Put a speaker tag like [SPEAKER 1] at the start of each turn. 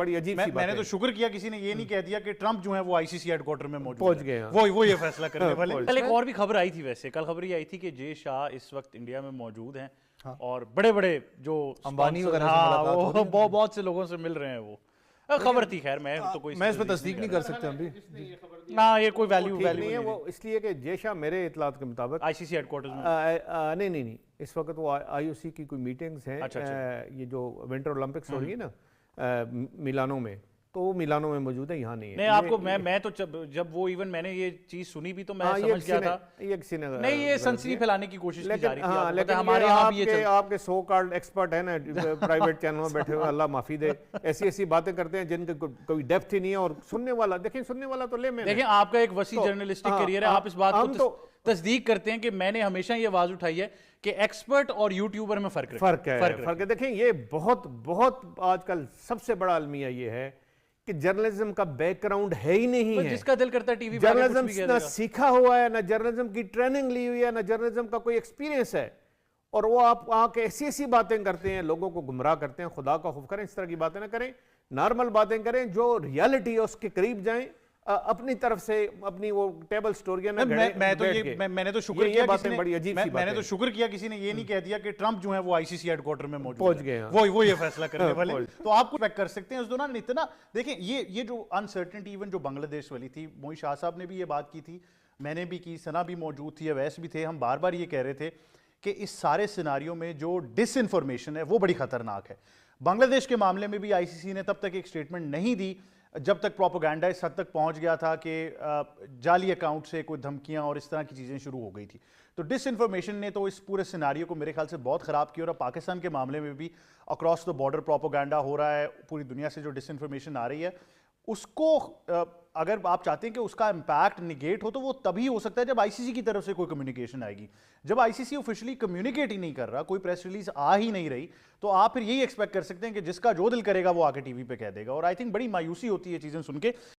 [SPEAKER 1] بڑی عجیب سی بات ہے.
[SPEAKER 2] میں نے تو شکر کیا کسی نے یہ نہیں کہہ دیا کہ ٹرمپ جو ہے وہ آئی سی سی ہیڈ کوارٹر میں موجود
[SPEAKER 1] پہنچ گئے ہیں.
[SPEAKER 2] وہ یہ فیصلہ کرنے والے.
[SPEAKER 3] کل ایک اور بھی خبر آئی تھی، ویسے کل خبر یہ آئی تھی کہ جے شاہ اس وقت انڈیا میں موجود ہیں اور بڑے بڑے جو
[SPEAKER 4] امبانی وغیرہ سے ملاقات ہو رہی ہے.
[SPEAKER 3] بہت سے لوگوں سے مل رہے ہیں. وہ خبر تھی، خیر میں تو کوئی
[SPEAKER 4] میں اس پہ تصدیق نہیں کر سکتا ہم بھی.
[SPEAKER 3] ہاں یہ کوئی
[SPEAKER 1] ٹھیک نہیں ہے وہ، اس لیے کہ جے شاہ میرے اطلاعات کے مطابق
[SPEAKER 3] آئی سی سی ہیڈ کوارٹرز میں
[SPEAKER 1] نہیں اس وقت وہ آئی او سی کی کوئی میٹنگز ہیں. یہ جو ونٹر اولمپکس ہو رہی ہے نا میلانو میں، تو وہ میلانو میں موجود ہے، یہاں نہیں ہے.
[SPEAKER 3] نہیں آپ کو میں تو جب وہ ایون میں نے یہ چیز سنی بھی تو میں سمجھ گیا تھا نہیں یہ سنسنی پھیلانے کی کوشش کی جا رہی تھی.
[SPEAKER 1] لیکن
[SPEAKER 3] ہمارے یہاں بھی یہ
[SPEAKER 1] آپ کے سو کالڈ ایکسپرٹ ہیں نا پرائیویٹ چینلوں میں بیٹھے ہوئے، اللہ معافی دے، ایسی باتیں کرتے ہیں جن کی کوئی ڈیپتھ ہی نہیں ہے. اور سننے والا تو لے میں
[SPEAKER 3] دیکھیں آپ کا ایک وسیع جرنلسٹک کیریئر ہے، آپ اس بات کو تصدیق کرتے ہیں کہ میں نے ہمیشہ یہ آواز اٹھائی ہے کہ ایکسپرٹ اور یوٹیوبر میں فرق
[SPEAKER 1] ہے. دیکھیں یہ بہت آج کل سب سے بڑا المیہ یہ ہے کہ جرنلزم کا بیک گراؤنڈ ہے ہی نہیں ہے.
[SPEAKER 3] جس کا دل کرتا ہے ٹی وی پہ
[SPEAKER 1] جرنلزم نہ سیکھا ہوا ہے، نہ جرنلزم کی ٹریننگ لی ہوئی ہے، نہ جرنلزم کا کوئی ایکسپیرینس ہے. اور وہ آپ آ کے ایسی باتیں کرتے ہیں، لوگوں کو گمراہ کرتے ہیں. خدا کا خوف کریں، اس طرح کی باتیں نہ کریں، نارمل باتیں کریں جو ریالٹی ہے اس کے قریب جائیں. اپنی طرف سے اپنی وہ ٹیبل سٹوریاں نہ گھڑیں.
[SPEAKER 2] میں نے تو شکر کیا میں نے تو شکر کیا کسی نے یہ نہیں کہہ دیا کہ ٹرمپ جو ہے وہ آئی سی سی ہیڈ کوارٹر میں موجود
[SPEAKER 1] پہنچ گئے ہیں.
[SPEAKER 2] وہ یہ فیصلہ کرنے والے. تو آپ کو پیک کر سکتے ہیں اس دوران اتنا. دیکھیں یہ جو انسرٹنٹی ایون جو بنگلہ دیش والی تھی، موئی شاہ صاحب نے بھی یہ بات کی تھی، میں نے بھی کی، ثنا بھی موجود تھی، اویس بھی تھے. ہم بار بار یہ کہہ رہے تھے کہ اس سارے سیناریو میں جو ڈس انفارمیشن ہے وہ بڑی خطرناک ہے. بنگلہ دیش کے معاملے میں بھی آئی سی سی نے تب تک ایک سٹیٹمنٹ نہیں دی جب تک پروپیگنڈا اس حد تک پہنچ گیا تھا کہ جعلی اکاؤنٹ سے کوئی دھمکیاں اور اس طرح کی چیزیں شروع ہو گئی تھی. تو ڈس انفارمیشن نے تو اس پورے سیناریو کو میرے خیال سے بہت خراب کیا. اور پاکستان کے معاملے میں بھی اکراس دا بارڈر پروپیگنڈا ہو رہا ہے، پوری دنیا سے جو ڈس انفارمیشن آ رہی ہے اس کو اگر آپ چاہتے ہیں کہ اس کا امپیکٹ نگیٹ ہو تو وہ تبھی ہو سکتا ہے جب آئی سی سی کی طرف سے کوئی کمیونیکیشن آئے گی. جب آئی سی سی آفیشلی کمیونیکیٹ ہی نہیں کر رہا، کوئی پریس ریلیز آ ہی نہیں رہی، تو آپ پھر یہی ایکسپیکٹ کر سکتے ہیں کہ جس کا جو دل کرے گا وہ آ کے ٹی وی پہ کہہ دے گا. اور آئی تھنک بڑی مایوسی ہوتی ہے چیزیں سن کے.